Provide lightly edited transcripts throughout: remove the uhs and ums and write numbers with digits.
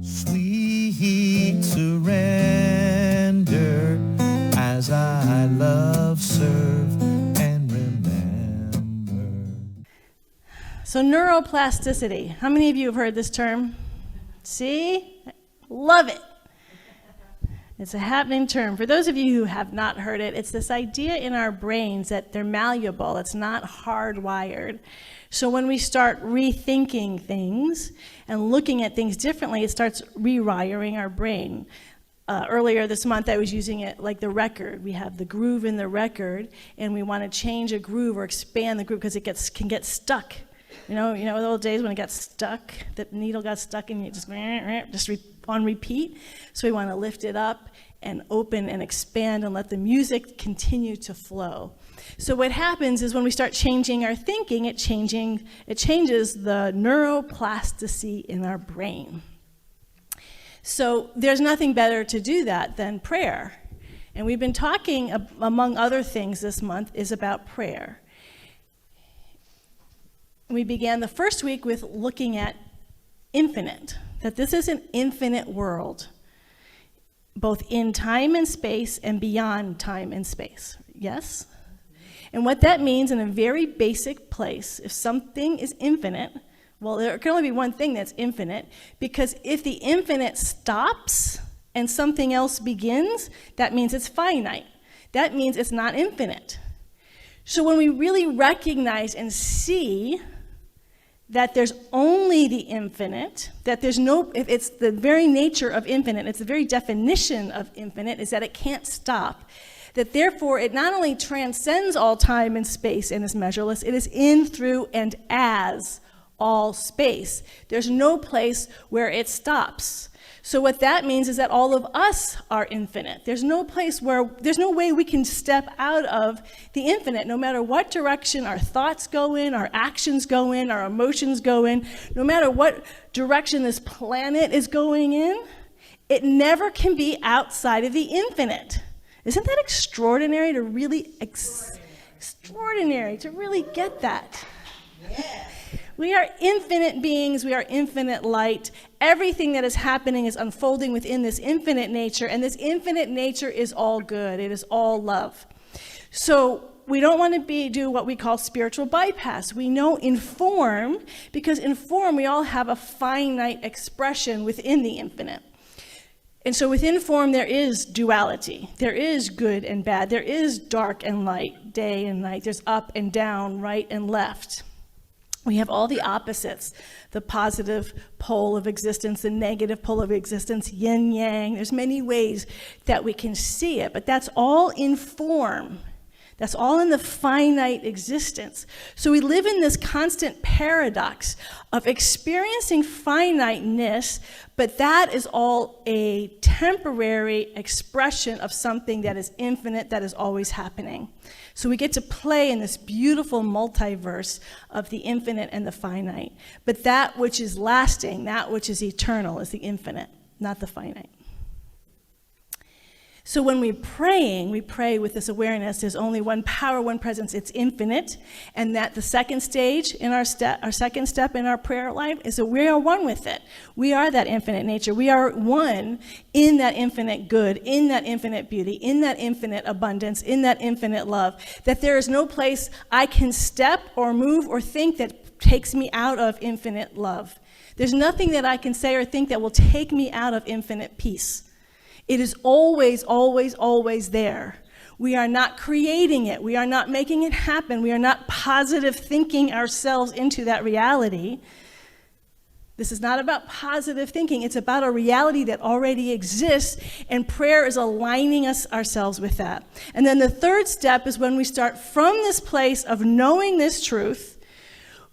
Sweet surrender as I love, serve, and remember. So neuroplasticity. How many of you have heard this term? See? Love it. It's a happening term. For those of you who have not heard it, it's this idea in our brains that they're malleable. It's not hardwired. So when we start rethinking things and looking at things differently, it starts rewiring our brain. Earlier this month, I was using it like the record. We have the groove in the record, and we want to change a groove or expand the groove because it can get stuck. You know the old days when it got stuck, the needle got stuck and you just on repeat. So we want to lift it up and open and expand and let the music continue to flow. So what happens is when we start changing our thinking, it changes the neuroplasticity in our brain. So there's nothing better to do that than prayer. And we've been talking, among other things this month, is about prayer. We began the first week with looking at infinite, that this is an infinite world, both in time and space and beyond time and space. Yes? And what that means in a very basic place, if something is infinite, well, there can only be one thing that's infinite, because if the infinite stops and something else begins, that means it's finite. That means it's not infinite. So when we really recognize and see that there's only the infinite, that there's no, if it's the very nature of infinite, it's the very definition of infinite, is that it can't stop. That therefore it not only transcends all time and space and is measureless, it is in, through, and as all space. There's no place where it stops. So what that means is that all of us are infinite. There's no way we can step out of the infinite, no matter what direction our thoughts go in, our actions go in, our emotions go in, no matter what direction this planet is going in, it never can be outside of the infinite. Isn't that extraordinary to really, extraordinary to really get that? Yeah. We are infinite beings, we are infinite light. Everything that is happening is unfolding within this infinite nature, and this infinite nature is all good, it is all love. So we don't want to do what we call spiritual bypass. We know in form, because in form we all have a finite expression within the infinite. And so within form there is duality. There is good and bad. There is dark and light, day and night. There's up and down, right and left. We have all the opposites, the positive pole of existence, the negative pole of existence, yin yang. There's many ways that we can see it, but that's all in form. That's all in the finite existence. So we live in this constant paradox of experiencing finiteness, but that is all a temporary expression of something that is infinite, that is always happening. So we get to play in this beautiful multiverse of the infinite and the finite. But that which is lasting, that which is eternal, is the infinite, not the finite. So when we're praying, we pray with this awareness, there's only one power, one presence, it's infinite, and that the second stage in our second step in our prayer life is that we are one with it. We are that infinite nature. We are one in that infinite good, in that infinite beauty, in that infinite abundance, in that infinite love, that there is no place I can step or move or think that takes me out of infinite love. There's nothing that I can say or think that will take me out of infinite peace. It is always, always, always there. We are not creating it. We are not making it happen. We are not positive thinking ourselves into that reality. This is not about positive thinking. It's about a reality that already exists, and prayer is aligning ourselves with that. And then the third step is when we start from this place of knowing this truth,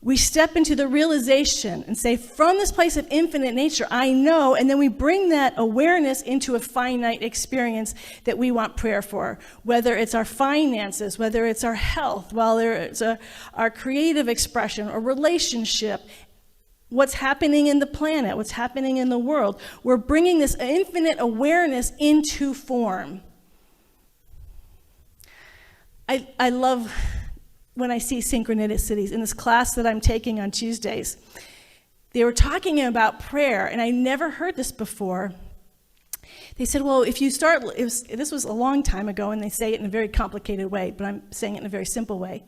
we step into the realization and say, from this place of infinite nature, I know, and then we bring that awareness into a finite experience that we want prayer for, whether it's our finances, whether it's our health, whether it's our creative expression or relationship, what's happening in the planet, what's happening in the world. We're bringing this infinite awareness into form. I love when I see synchronicities in this class that I'm taking on Tuesdays. they were talking about prayer, and I never heard this before. They said, well, if you start, this was a long time ago, and they say it in a very complicated way, but I'm saying it in a very simple way.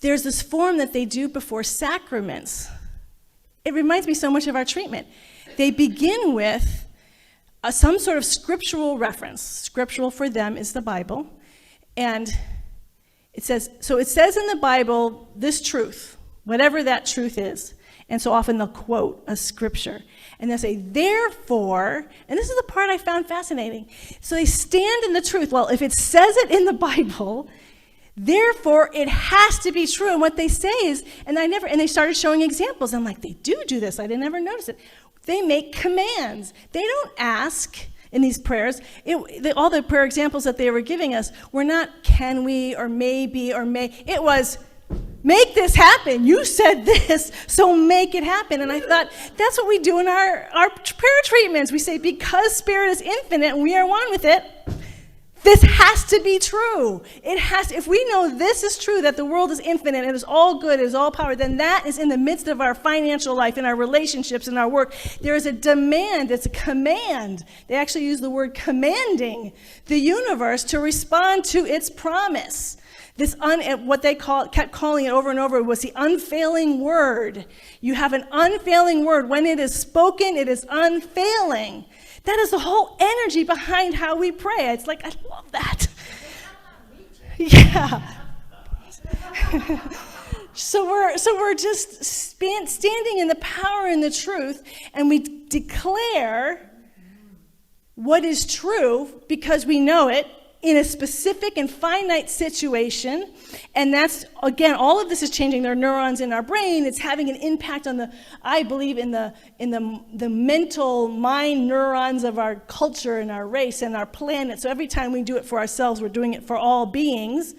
There's this form that they do before sacraments. It reminds me so much of our treatment. They begin with some sort of scriptural reference. Scriptural for them is the Bible. And it says in the Bible, this truth, whatever that truth is. And so often they'll quote a scripture. And they'll say, therefore, and this is the part I found fascinating. So they stand in the truth. Well, if it says it in the Bible, therefore it has to be true. And what they say is, and they started showing examples. I'm like, they do this. I didn't ever notice it. They make commands. They don't ask in these prayers. All the prayer examples that they were giving us were not can we or maybe or may. It was, make this happen. You said this, so make it happen. And I thought, that's what we do in our prayer treatments. We say, because Spirit is infinite and we are one with it, this has to be true. If we know this is true, that the world is infinite, it is all good, it is all power, then that is in the midst of our financial life, in our relationships, in our work. There is a demand, it's a command. They actually use the word commanding the universe to respond to its promise. What they kept calling it over and over was the unfailing word. You have an unfailing word. When it is spoken, it is unfailing. That is the whole energy behind how we pray. It's like, I love that. Yeah. So we're just standing in the power and the truth, and we declare what is true because we know it in a specific and finite situation. And that's, again, all of this is changing their neurons in our brain. It's having an impact on I believe in the mental mind neurons of our culture and our race and our planet. So every time we do it for ourselves, we're doing it for all beings.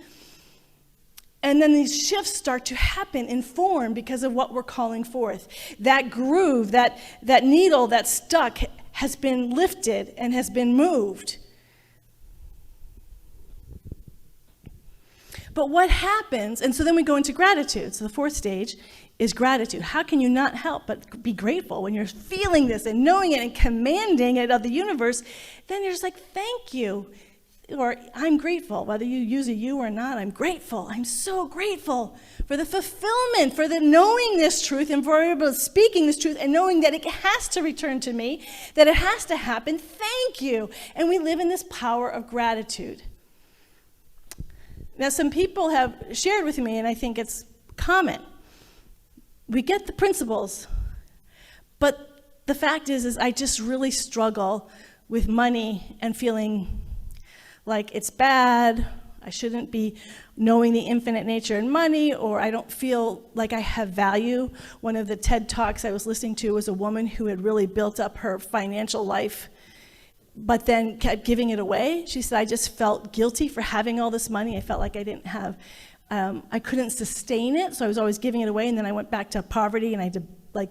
And then these shifts start to happen in form because of what we're calling forth. That groove, that needle that's stuck has been lifted and has been moved. But what happens, and so then we go into gratitude. So the fourth stage is gratitude. How can you not help but be grateful when you're feeling this and knowing it and commanding it of the universe? Then you're just like, thank you, or I'm grateful. Whether you use a you or not, I'm grateful. I'm so grateful for the fulfillment, for the knowing this truth and for able speaking this truth and knowing that it has to return to me, that it has to happen. Thank you. And we live in this power of gratitude. Now, some people have shared with me, and I think it's common. We get the principles, but the fact is I just really struggle with money and feeling like it's bad, I shouldn't be knowing the infinite nature in money, or I don't feel like I have value. One of the TED Talks I was listening to was a woman who had really built up her financial life but then kept giving it away. She said, I just felt guilty for having all this money. I felt like I didn't have, I couldn't sustain it, so I was always giving it away, and then I went back to poverty, and I had to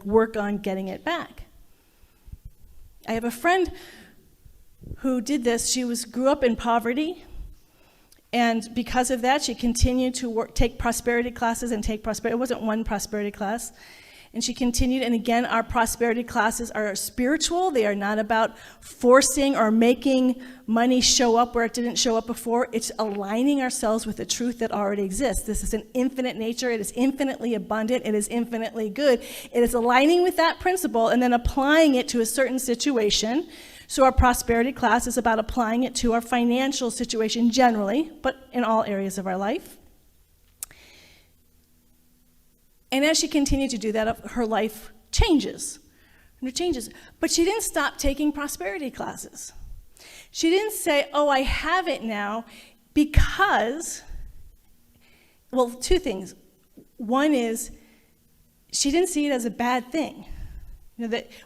work on getting it back. I have a friend who did this. She grew up in poverty, and because of that, she continued to take prosperity classes and take prosperity. It wasn't one prosperity class. And she continued, and again, our prosperity classes are spiritual. They are not about forcing or making money show up where it didn't show up before. It's aligning ourselves with the truth that already exists. This is an infinite nature. It is infinitely abundant. It is infinitely good. It is aligning with that principle and then applying it to a certain situation. So our prosperity class is about applying it to our financial situation generally, but in all areas of our life. And as she continued to do that, her life changes. And it changes. But she didn't stop taking prosperity classes. She didn't say, oh, I have it now because, well, two things. One is she didn't see it as a bad thing.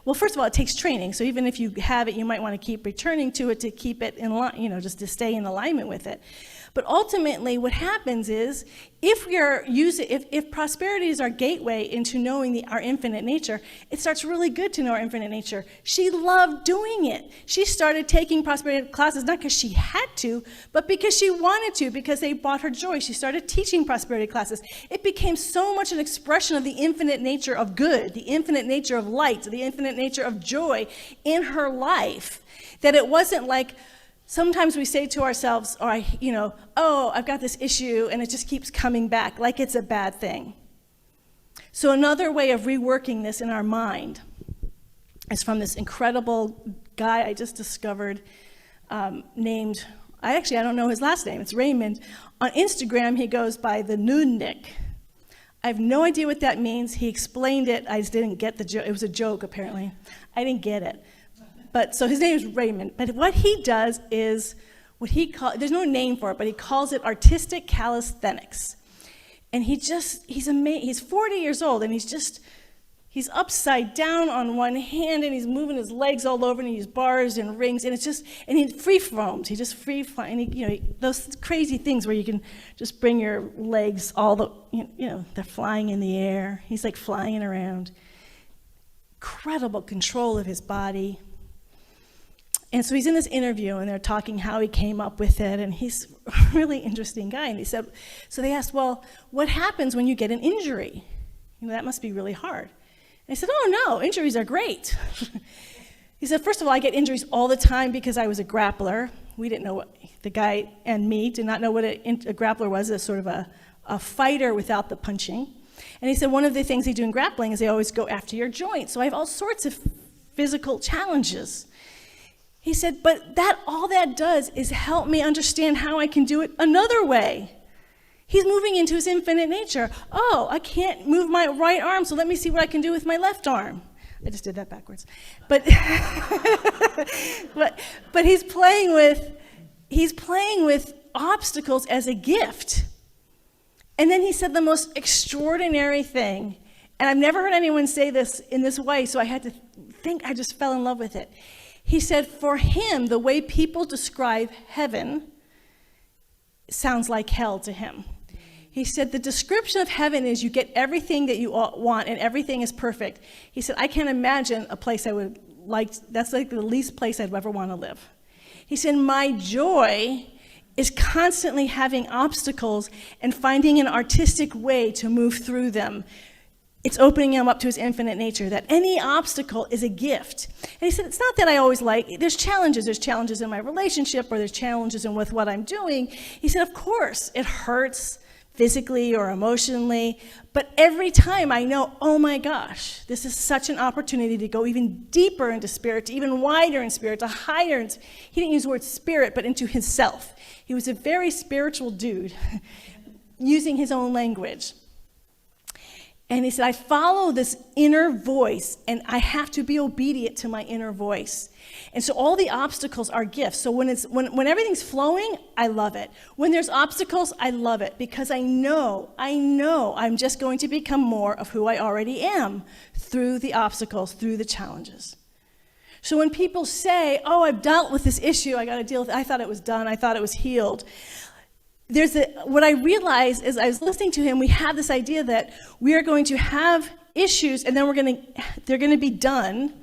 Well, first of all, it takes training. So even if you have it, you might want to keep returning to it to keep it in line, just to stay in alignment with it. But ultimately, what happens is, if prosperity is our gateway into knowing our infinite nature, it starts really good to know our infinite nature. She loved doing it. She started taking prosperity classes, not because she had to, but because she wanted to, because they brought her joy. She started teaching prosperity classes. It became so much an expression of the infinite nature of good, the infinite nature of light, the infinite nature of joy in her life, that it wasn't like, sometimes we say to ourselves, I've got this issue, and it just keeps coming back, like it's a bad thing. So another way of reworking this in our mind is from this incredible guy I just discovered named, I don't know his last name, it's Raymond. On Instagram, he goes by the Nudnik. I have no idea what that means. He explained it. I just didn't get the joke. It was a joke, apparently. I didn't get it. But so his name is Raymond. But what he does is there's no name for it, but he calls it artistic calisthenics. And he's amazing. He's 40 years old, and he's upside down on one hand, and he's moving his legs all over, and he uses bars and rings, and and he free roams. He just free fly, and those crazy things where you can just bring your legs they're flying in the air. He's like flying around. Incredible control of his body. And so he's in this interview, and they're talking how he came up with it, and he's a really interesting guy. And so they asked, well, what happens when you get an injury? That must be really hard. And he said, oh, no, injuries are great. He said, first of all, I get injuries all the time because I was a grappler. We didn't know the guy and me did not know what a grappler was, a sort of a fighter without the punching. And he said, one of the things they do in grappling is they always go after your joints. So I have all sorts of physical challenges. He said, but all that does is help me understand how I can do it another way. He's moving into his infinite nature. Oh, I can't move my right arm, so let me see what I can do with my left arm. I just did that backwards. But but he's playing with obstacles as a gift. And then he said the most extraordinary thing, and I've never heard anyone say this in this way, so I had to think, I just fell in love with it. He said, for him, the way people describe heaven sounds like hell to him. He said, the description of heaven is you get everything that you want and everything is perfect. He said, I can't imagine a place I would like, that's like the least place I'd ever want to live. He said, my joy is constantly having obstacles and finding an artistic way to move through them. It's opening him up to his infinite nature, that any obstacle is a gift. And he said, it's not that I always there's challenges. There's challenges in my relationship, or there's challenges with what I'm doing. He said, of course, it hurts physically or emotionally, but every time I know, oh my gosh, this is such an opportunity to go even deeper into spirit, to even wider in spirit, to higher. He didn't use the word spirit, but into himself. He was a very spiritual dude, using his own language. And he said, I follow this inner voice, and I have to be obedient to my inner voice. And so all the obstacles are gifts. So when everything's flowing, I love it. When there's obstacles, I love it, because I know I'm just going to become more of who I already am through the obstacles, through the challenges. So when people say, oh, I've dealt with this issue, I got to deal with it, I thought it was done, I thought it was healed. What I realized is I was listening to him, we have this idea that we are going to have issues, and then they're going to be done,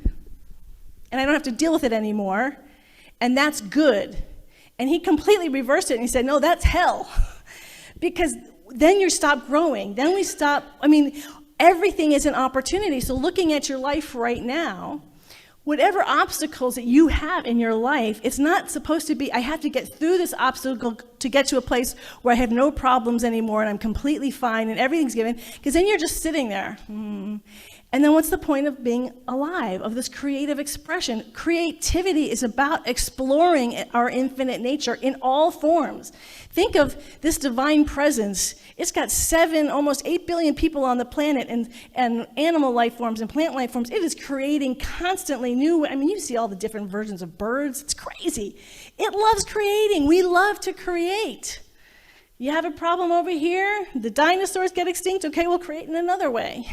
and I don't have to deal with it anymore, and that's good. And he completely reversed it, and he said, no, that's hell. Because then you stop growing. Then we stop, everything is an opportunity. So looking at your life right now, whatever obstacles that you have in your life, it's not supposed to be, I have to get through this obstacle to get to a place where I have no problems anymore and I'm completely fine and everything's given, because then you're just sitting there. And then what's the point of being alive, of this creative expression? Creativity is about exploring our infinite nature in all forms. Think of this divine presence. It's got almost 8 billion people on the planet, and animal life forms and plant life forms. It is creating constantly new, you see all the different versions of birds. It's crazy. It loves creating. We love to create. You have a problem over here? The dinosaurs get extinct? Okay, we'll create in another way.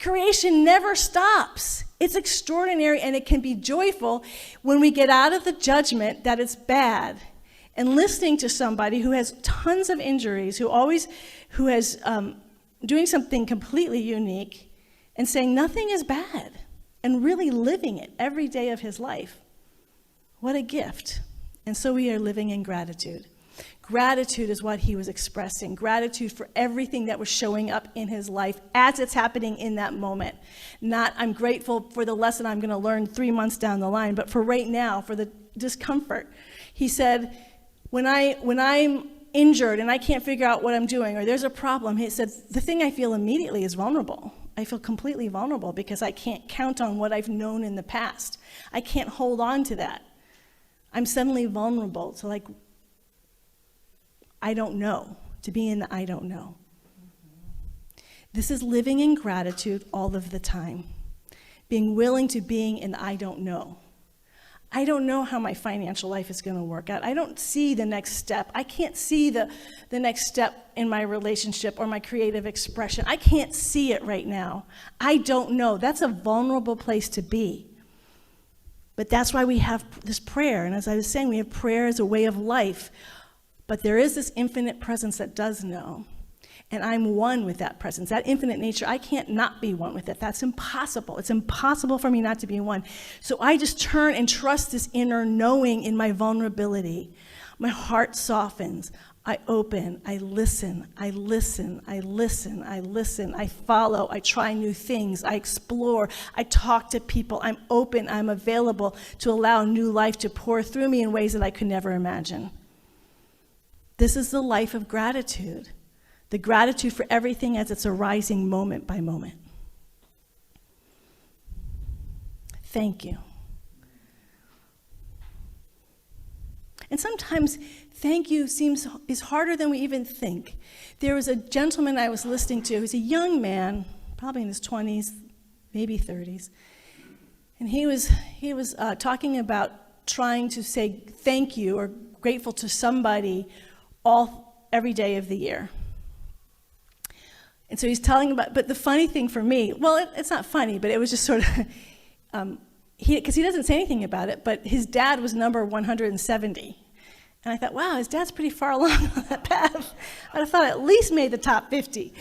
Creation never stops. It's extraordinary, and it can be joyful when we get out of the judgment that it's bad and listening to somebody who has tons of injuries, who has doing something completely unique and saying nothing is bad and really living it every day of his life. What a gift. And so we are living in gratitude. Gratitude is what he was expressing. Gratitude for everything that was showing up in his life as it's happening in that moment. Not, I'm grateful for the lesson I'm going to learn 3 months down the line, but for right now, for the discomfort. He said, when I'm injured and I can't figure out what I'm doing, or there's a problem, he said, the thing I feel immediately is vulnerable. I feel completely vulnerable because I can't count on what I've known in the past. I can't hold on to that. I'm suddenly vulnerable to I don't know, to be in the I don't know. This is living in gratitude all of the time. Being willing to being in the I don't know. I don't know how my financial life is going to work out. I don't see the next step. I can't see the next step in my relationship or my creative expression. I can't see it right now. I don't know. That's a vulnerable place to be. But that's why we have this prayer. And as I was saying, we have prayer as a way of life. But there is this infinite presence that does know. And I'm one with that presence. That infinite nature, I can't not be one with it. That's impossible. It's impossible for me not to be one. So I just turn and trust this inner knowing in my vulnerability. My heart softens. I open. I listen. I listen. I listen. I listen. I follow. I try new things. I explore. I talk to people. I'm open. I'm available to allow new life to pour through me in ways that I could never imagine. This is the life of gratitude. The gratitude for everything as it's arising moment by moment. Thank you. And sometimes thank you is harder than we even think. There was a gentleman I was listening to who's a young man, probably in his 20s, maybe 30s. And he was talking about trying to say thank you or grateful to somebody every day of the year. And so he's telling about, but the funny thing for me, well, it's not funny, but it was just sort of, because he doesn't say anything about it, but his dad was number 170. And I thought, wow, his dad's pretty far along on that path. I thought at least made the top 50.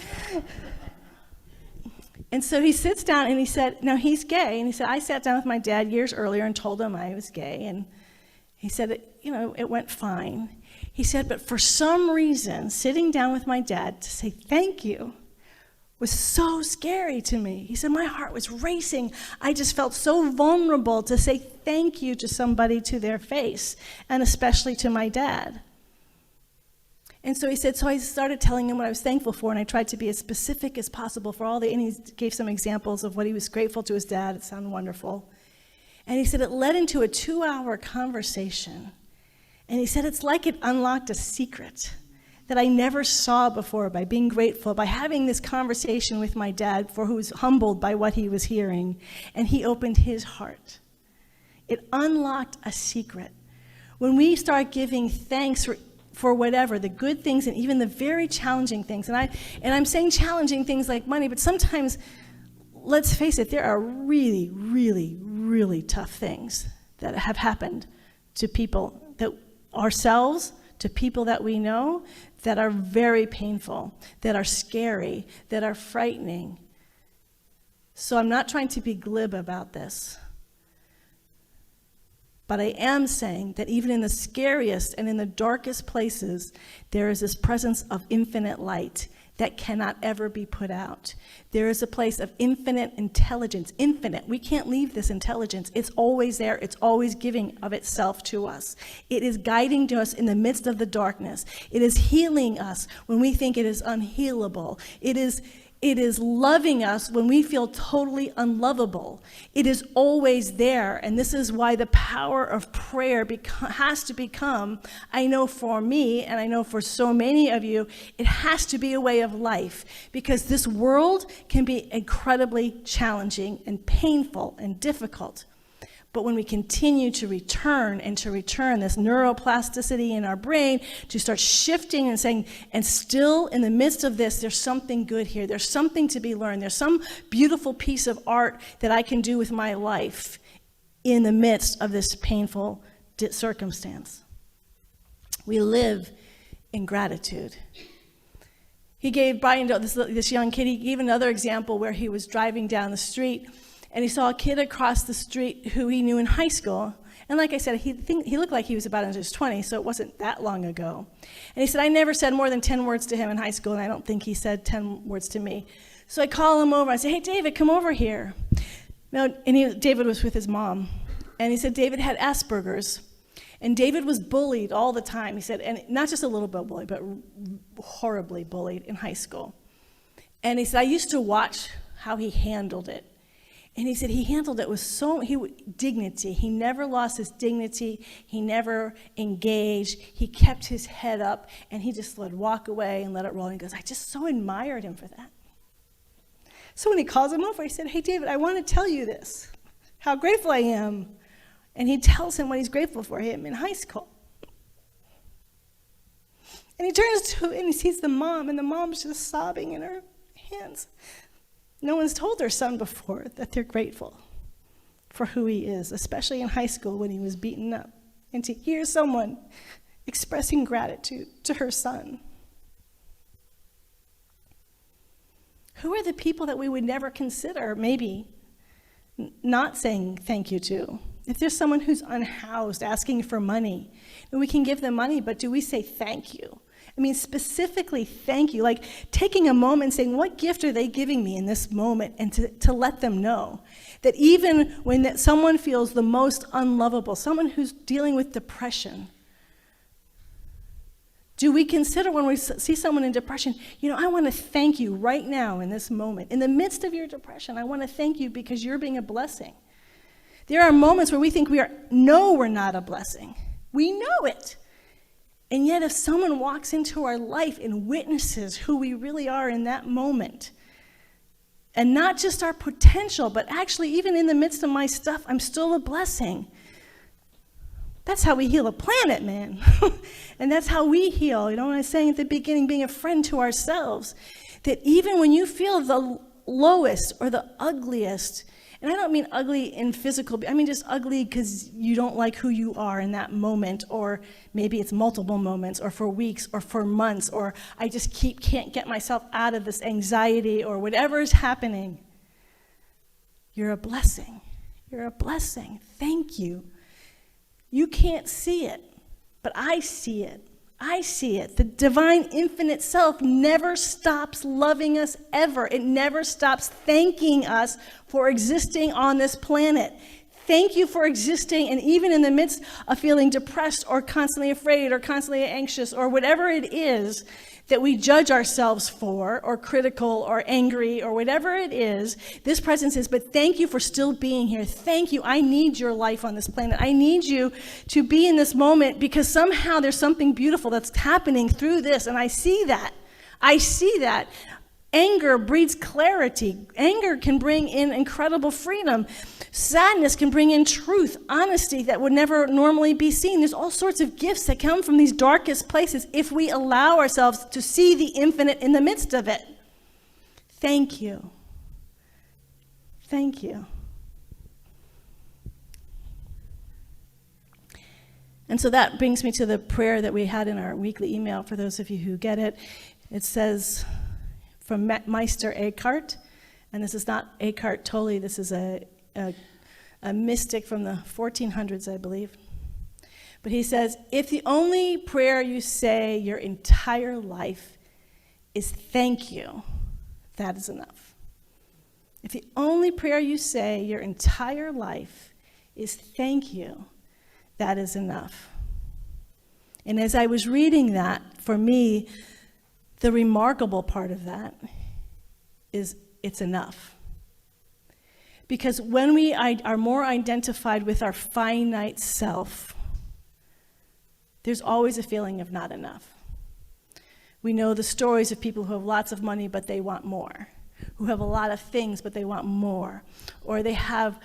And so he sits down and he said, no, he's gay. And he said, I sat down with my dad years earlier and told him I was gay. And he said, it went fine. He said, but for some reason, sitting down with my dad to say thank you was so scary to me. He said, my heart was racing. I just felt so vulnerable to say thank you to somebody to their face, and especially to my dad. And so he said, so I started telling him what I was thankful for, and I tried to be as specific as possible for and he gave some examples of what he was grateful to his dad. It sounded wonderful. And he said it led into a 2-hour conversation. And he said it's like it unlocked a secret that I never saw before by being grateful, by having this conversation with my dad, who was humbled by what he was hearing, and he opened his heart. It unlocked a secret. When we start giving thanks for whatever, the good things and even the very challenging things, and I'm saying challenging things like money, but sometimes, let's face it, there are really, really, really tough things that have happened to people, that ourselves, to people that we know, that are very painful, that are scary, that are frightening. So I'm not trying to be glib about this. But I am saying that even in the scariest and in the darkest places, there is this presence of infinite light that cannot ever be put out. There is a place of infinite intelligence, infinite. We can't leave this intelligence. It's always there. It's always giving of itself to us. It is guiding to us in the midst of the darkness. It is healing us when we think it is unhealable. It is loving us when we feel totally unlovable. It is always there, and this is why the power of prayer has to become, I know for me, and I know for so many of you, it has to be a way of life, because this world can be incredibly challenging and painful and difficult. But when we continue to return this neuroplasticity in our brain to start shifting and saying, and still in the midst of this, there's something good here. There's something to be learned. There's some beautiful piece of art that I can do with my life in the midst of this painful circumstance. We live in gratitude. He gave Brian, this young kid, he gave another example where he was driving down the street and he saw a kid across the street who he knew in high school. And like I said, he looked like he was about in his 20s, so it wasn't that long ago. And he said, I never said more than 10 words to him in high school, and I don't think he said 10 words to me. So I call him over. I say, hey, David, come over here. Now, David was with his mom. And he said David had Asperger's. And David was bullied all the time. He said, and not just a little bit bullied, but horribly bullied in high school. And he said, I used to watch how he handled it. And he said he handled it with dignity. He never lost his dignity. He never engaged. He kept his head up, and he just would walk away and let it roll. And he goes, I just so admired him for that. So when he calls him over, he said, hey, David, I want to tell you this, how grateful I am. And he tells him what he's grateful for him in high school. And he turns to him and he sees the mom, and the mom's just sobbing in her hands. No one's told their son before that they're grateful for who he is, especially in high school when he was beaten up. And to hear someone expressing gratitude to her son. Who are the people that we would never consider maybe not saying thank you to? If there's someone who's unhoused, asking for money, and we can give them money, but do we say thank you? I mean, specifically, thank you. Like taking a moment and saying, what gift are they giving me in this moment? And to let them know that even when someone feels the most unlovable, someone who's dealing with depression, do we consider when we see someone in depression, I want to thank you right now in this moment. In the midst of your depression, I want to thank you because you're being a blessing. There are moments where we think we're not a blessing. We know it. And yet if someone walks into our life and witnesses who we really are in that moment, and not just our potential, but actually even in the midst of my stuff, I'm still a blessing. That's how we heal a planet, man. And that's how we heal. When I was saying at the beginning, being a friend to ourselves, that even when you feel the lowest or the ugliest, and I don't mean ugly in physical, I mean just ugly because you don't like who you are in that moment, or maybe it's multiple moments, or for weeks, or for months, or I just can't get myself out of this anxiety, or whatever is happening. You're a blessing. You're a blessing. Thank you. You can't see it, but I see it. I see it. The divine infinite self never stops loving us ever. It never stops thanking us for existing on this planet. Thank you for existing, and even in the midst of feeling depressed or constantly afraid or constantly anxious or whatever it is that we judge ourselves for, or critical or angry or whatever it is, this presence is, but thank you for still being here. Thank you. I need your life on this planet. I need you to be in this moment because somehow there's something beautiful that's happening through this, and I see that. I see that. Anger breeds clarity. Anger can bring in incredible freedom. Sadness can bring in truth, honesty that would never normally be seen. There's all sorts of gifts that come from these darkest places if we allow ourselves to see the infinite in the midst of it. Thank you. Thank you. And so that brings me to the prayer that we had in our weekly email for those of you who get it. It says, from Meister Eckhart, and this is not Eckhart Tolle, this is a mystic from the 1400s, I believe. But he says, if the only prayer you say your entire life is thank you, that is enough. If the only prayer you say your entire life is thank you, that is enough. And as I was reading that, for me, the remarkable part of that is it's enough. Because when we are more identified with our finite self, there's always a feeling of not enough. We know the stories of people who have lots of money, but they want more, who have a lot of things, but they want more, or they have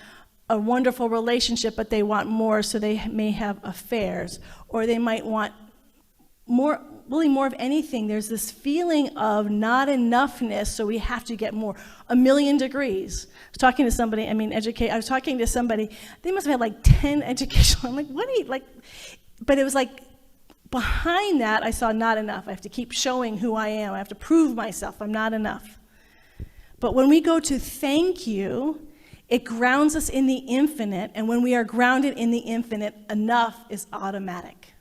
a wonderful relationship, but they want more, so they may have affairs, or they might want more, really more of anything. There's this feeling of not enoughness, so we have to get more. 1,000,000 degrees. I was talking to somebody, I was talking to somebody, they must have had like 10 educational, I'm like, what are you, like, but it was like, behind that, I saw not enough. I have to keep showing who I am. I have to prove myself. I'm not enough. But when we go to thank you, it grounds us in the infinite, and when we are grounded in the infinite, enough is automatic.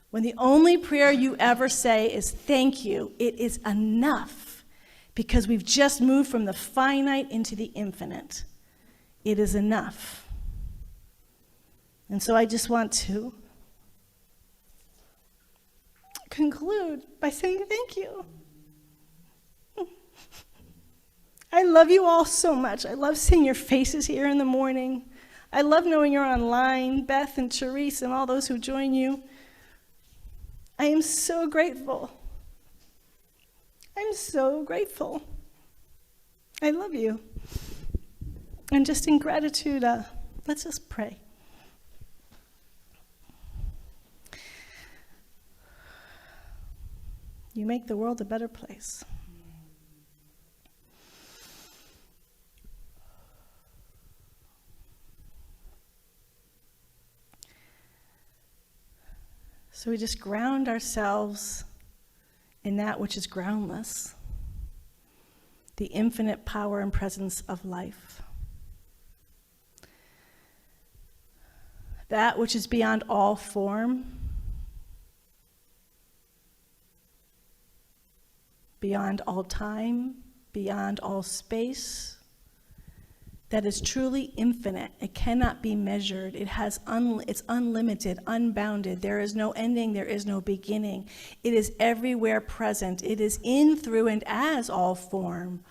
When the only prayer you ever say is thank you, it is enough, because we've just moved from the finite into the infinite. It is enough. And so I just want to conclude by saying thank you. I love you all so much. I love seeing your faces here in the morning. I love knowing you're online, Beth and Therese and all those who join you. I am so grateful. I'm so grateful. I love you. And just in gratitude, let's just pray. You make the world a better place. So we just ground ourselves in that which is groundless, the infinite power and presence of life. That which is beyond all form, beyond all time, beyond all space, that is truly infinite. It cannot be measured. It's unlimited, unbounded. There is no ending, there is no beginning. It is everywhere present. It is in, through, and as all form.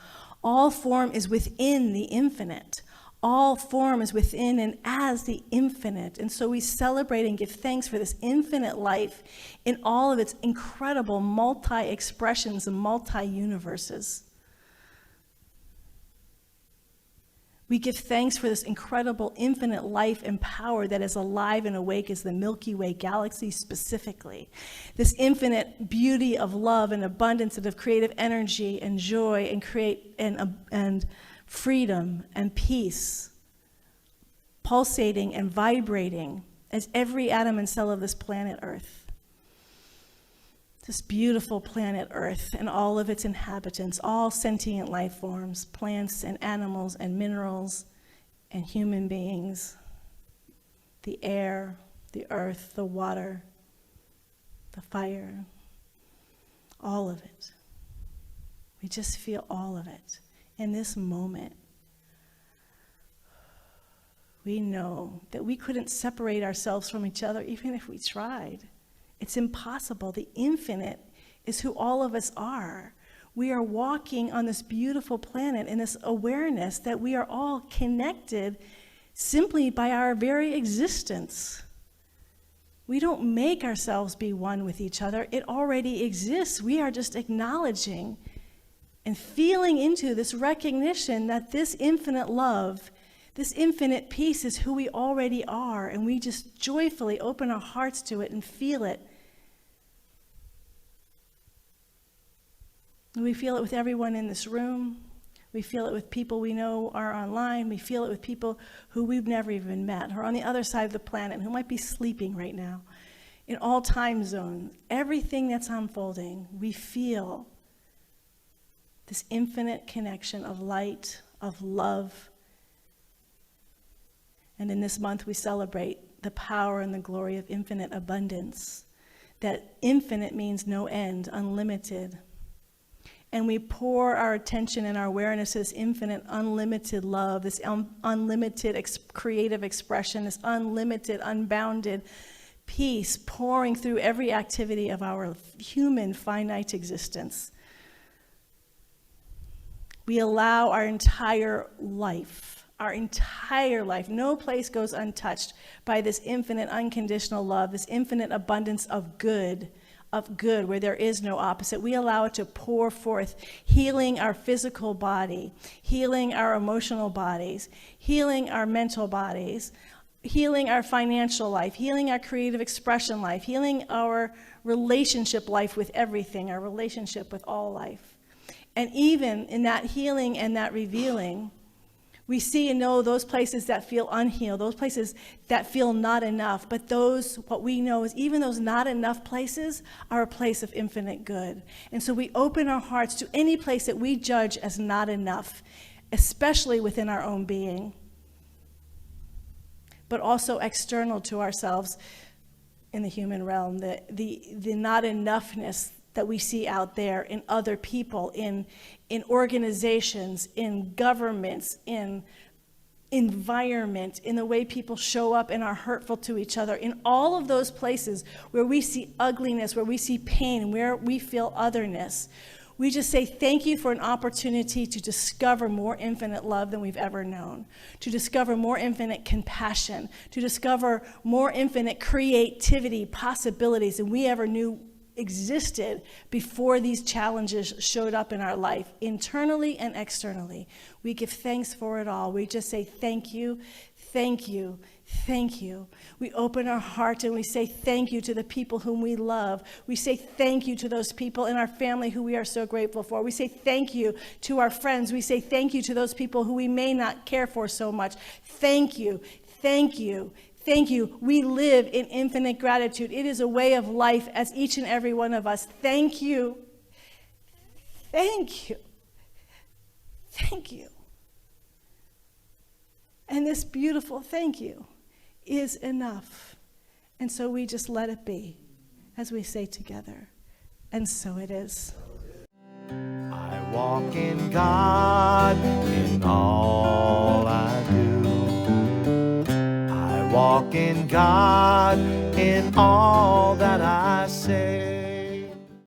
All form is within the infinite. All form is within and as the infinite. And so we celebrate and give thanks for this infinite life in all of its incredible multi-expressions and multi-universes. We give thanks for this incredible infinite life and power that is alive and awake as the Milky Way galaxy specifically. This infinite beauty of love and abundance and of creative energy and joy and freedom and peace, pulsating and vibrating as every atom and cell of this planet Earth. This beautiful planet Earth and all of its inhabitants, all sentient life forms, plants and animals and minerals and human beings, the air, the earth, the water, the fire, all of it. We just feel all of it. In this moment, we know that we couldn't separate ourselves from each other even if we tried. It's impossible. The infinite is who all of us are. We are walking on this beautiful planet in this awareness that we are all connected simply by our very existence. We don't make ourselves be one with each other. It already exists. We are just acknowledging and feeling into this recognition that this infinite love, this infinite peace is who we already are, and we just joyfully open our hearts to it and feel it. We feel it with everyone in this room. We feel it with people we know are online. We feel it with people who we've never even met, who are on the other side of the planet, who might be sleeping right now. In all time zones, everything that's unfolding, we feel this infinite connection of light, of love. And in this month, we celebrate the power and the glory of infinite abundance. That infinite means no end, unlimited. And we pour our attention and our awareness to this infinite, unlimited love, this unlimited creative expression, this unlimited, unbounded peace pouring through every activity of our human, finite existence. We allow our entire life, no place goes untouched by this infinite, unconditional love, this infinite abundance of good, of good where there is no opposite. We allow it to pour forth, healing our physical body, healing our emotional bodies, healing our mental bodies, healing our financial life, healing our creative expression life, healing our relationship life with everything, our relationship with all life. And even in that healing and that revealing, we see and know those places that feel unhealed, those places that feel not enough. But those, what we know is even those not enough places are a place of infinite good. And so we open our hearts to any place that we judge as not enough, especially within our own being, but also external to ourselves in the human realm, the not enoughness that we see out there in other people, in organizations, in governments, in environment, in the way people show up and are hurtful to each other, in all of those places where we see ugliness, where we see pain, where we feel otherness. We just say thank you for an opportunity to discover more infinite love than we've ever known, to discover more infinite compassion, to discover more infinite creativity, possibilities than we ever knew existed before these challenges showed up in our life, internally and externally. We give thanks for it all. We just say thank you, thank you, thank you. We open our heart and we say thank you to the people whom we love. We say thank you to those people in our family who we are so grateful for. We say thank you to our friends. We say thank you to those people who we may not care for so much. Thank you, thank you, thank you. We live in infinite gratitude. It is a way of life as each and every one of us. Thank you. Thank you. Thank you. And this beautiful thank you is enough. And so we just let it be as we say together, and so it is. I walk in God in all I do. I walk in God in all that I say.